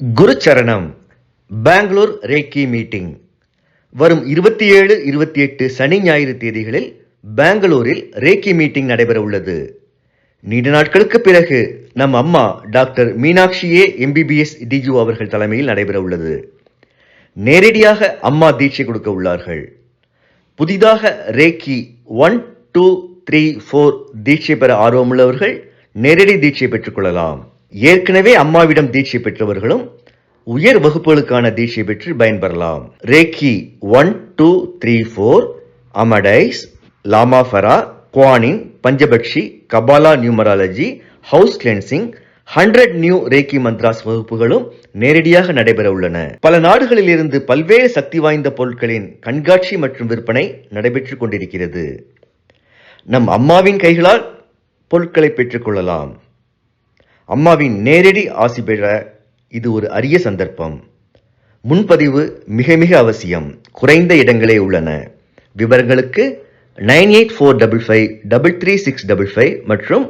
குருச்சரணம் Bangalore ரேக்கி meeting வரும் 27, 28 சனி ஞாயிறு தேதிகளில் பெங்களூரில் ரேக்கி மீட்டிங் நடைபெற உள்ளது. நீண்ட நாட்களுக்கு பிறகு நம் அம்மா டாக்டர் மீனாட்சியே MBBS DU அவர்கள் தலைமையில் நடைபெற உள்ளது. நேரடியாக அம்மா தீட்சை கொடுக்க உள்ளார்கள். புதிதாக ரேக்கி 1, 2, 3, 4 தீட்சை பெற ஆர்வமுள்ளவர்கள் நேரடி தீட்சை பெற்றுக்கொள்ளலாம். ஏற்கனவே அம்மாவிடம் தீட்சை பெற்றவர்களும் உயர் வகுப்புகளுக்கான தீட்சை பெற்று பயன்பெறலாம். ரேக்கி 1, 2, 3, 4 அமடைஸ், லாமாஃபரா, குவானிங், Panchapakshi, Kabbalah numerology, house cleansing, 100 new reiki mantras வகுப்புகளும் நேரடியாக நடைபெற உள்ளன. பல நாடுகளில் இருந்து பல்வேறு சக்தி வாய்ந்த பொருட்களின் கண்காட்சி மற்றும் விற்பனை நடைபெற்றுக் கொண்டிருக்கிறது. நம் அம்மாவின் கைகளால் பொருட்களை பெற்றுக்கொள்ளலாம். அம்மாவின் நேரடி ஆசி பெற இது ஒரு அரிய சந்தர்ப்பம். முன்பதிவு மிக மிக அவசியம். குறைந்த இடங்களே உள்ளன. விவரங்களுக்கு 9845533655 மற்றும்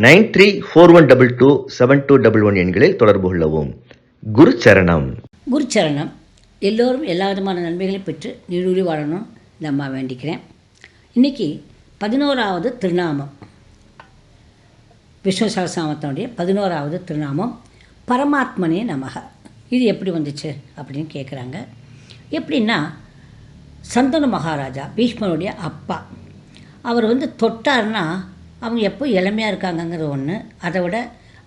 9341227211 எண்களில் தொடர்பு கொள்ளவும். குருச்சரணம். குருச்சரணம். எல்லோரும் எல்லா விதமான நன்மைகளையும் பெற்று நீடூழி வாழணும் நம்ம வேண்டிக்கிறேன். இன்றைக்கி 11வது திருநாமம், விஷ்ணு சஹஸ்ரநாமத்தினுடைய 11வது திருநாமம் பரமாத்மனே நமக. இது எப்படி வந்துச்சு அப்படின்னு கேட்குறாங்க. எப்படின்னா, சந்தனு மகாராஜா பீஷ்மருடைய அப்பா, அவர் தொட்டார்னா அவங்க எப்போ இளமையாக இருக்காங்கங்கிற ஒன்று, அதை விட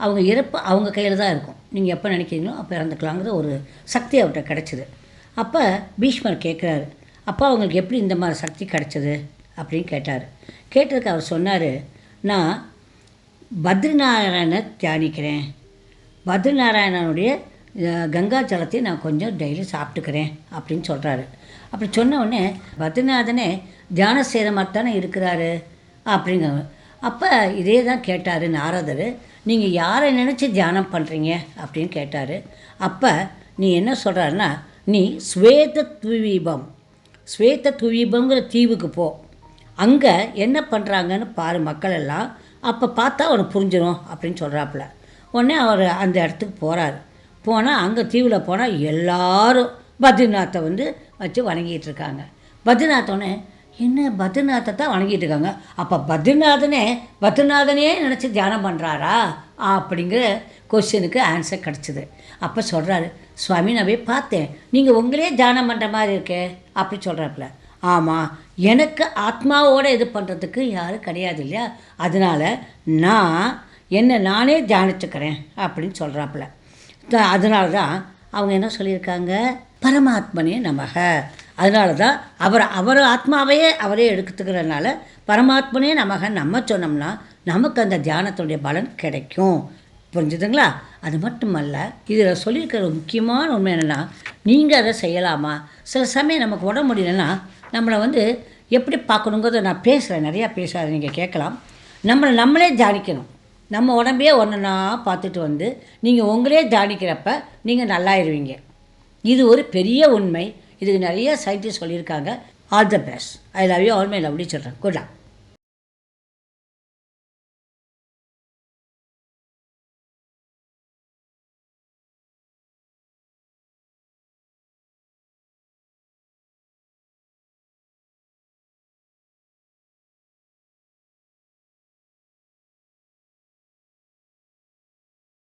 அவங்க இறப்பு அவங்க கையில் தான் இருக்கும். நீங்கள் எப்போ நினைக்கிறீங்களோ அப்போ இறந்துக்கலாங்கிற ஒரு சக்தி அவர்கிட்ட கிடச்சிது. அப்போ பீஷ்மர் கேட்குறாரு, அப்போ அவங்களுக்கு எப்படி இந்த மாதிரி சக்தி கிடச்சிது அப்படின்னு கேட்டார். கேட்டதுக்கு அவர் சொன்னார், நான் பத்ரிநாராயணனை தியானிக்கிறேன், பத்ரிநாராயணனுடைய கங்கா ஜலத்தை நான் கொஞ்சம் டெய்லி சாப்பிட்டுக்கிறேன் அப்படின்னு சொல்கிறாரு. அப்படி சொன்ன உடனே பத்ரிநாதனே தியானம் செய்கிற மாதிரி தானே இருக்கிறாரு அப்படிங்க. அப்போ இதே தான் கேட்டார் நாரதர், நீங்கள் யாரை நினச்சி தியானம் பண்ணுறீங்க அப்படின்னு கேட்டார். அப்போ நீ என்ன சொல்கிறாருன்னா, நீ ஸ்வேத துவீபங்கிற தீவுக்கு போ, அங்கே என்ன பண்ணுறாங்கன்னு பாரு மக்கள் எல்லாம், அப்போ பார்த்தா அவனுக்கு புரிஞ்சிடும் அப்படின்னு சொல்கிறாப்புல. உடனே அவர் அந்த இடத்துக்கு போகிறார். போனால் அங்கே தீவில் போனால் எல்லாரும் பத்ரிநாத்தை வச்சு வணங்கிட்டு இருக்காங்க. பத்ரிநாத்தோடனே என்ன பத்ரிநாத்தை தான் வணங்கிட்டு இருக்காங்க, அப்போ பத்ரிநாதனே நினச்சி தியானம் பண்ணுறாரா அப்படிங்கிற கொஸ்டினுக்கு ஆன்சர் கிடச்சிது. அப்போ சொல்கிறாரு, சுவாமி நான் போய் பார்த்தேன், நீங்கள் உங்களே தியானம் பண்ணுற மாதிரி இருக்கே அப்படி சொல்கிறாப்புல. ஆமாம், எனக்கு ஆத்மாவோடு இது பண்ணுறதுக்கு யாரும் கிடையாது இல்லையா, அதனால் நான் என்னை நானே தியானிச்சுக்கிறேன் அப்படின்னு சொல்கிறாப்புல. அதனால தான் அவங்க என்ன சொல்லியிருக்காங்க, பரமாத்மனே நமக. அதனால தான் அவர் ஆத்மாவையே அவரே எடுத்துக்கிறதுனால பரமாத்மனே நமக நம்ம சொன்னோம்னா நமக்கு அந்த தியானத்துடைய பலன் கிடைக்கும். புரிஞ்சுதுங்களா? அது மட்டுமல்ல, இதில் சொல்லியிருக்கிற முக்கியமான உண்மை என்னென்னா, நீங்கள் அதை செய்யலாமா? சில சமயம் நமக்கு உடம்பு முடியலன்னா நம்மளை எப்படி பார்க்கணுங்கிறத நான் பேசுகிறேன், நிறையா பேசுகிறேன், நீங்கள் கேட்கலாம். நம்மளே தியானிக்கணும். நம்ம உடம்பையே ஒன்றுனா பார்த்துட்டு நீங்கள் உங்களே தியானிக்கிறப்ப நீங்கள் நல்லாயிருவீங்க. இது ஒரு பெரிய உண்மை. இதுக்கு நிறைய சயின்டிஸ்ட் சொல்லியிருக்காங்க. All the best. I love you all my lovely children. Good luck.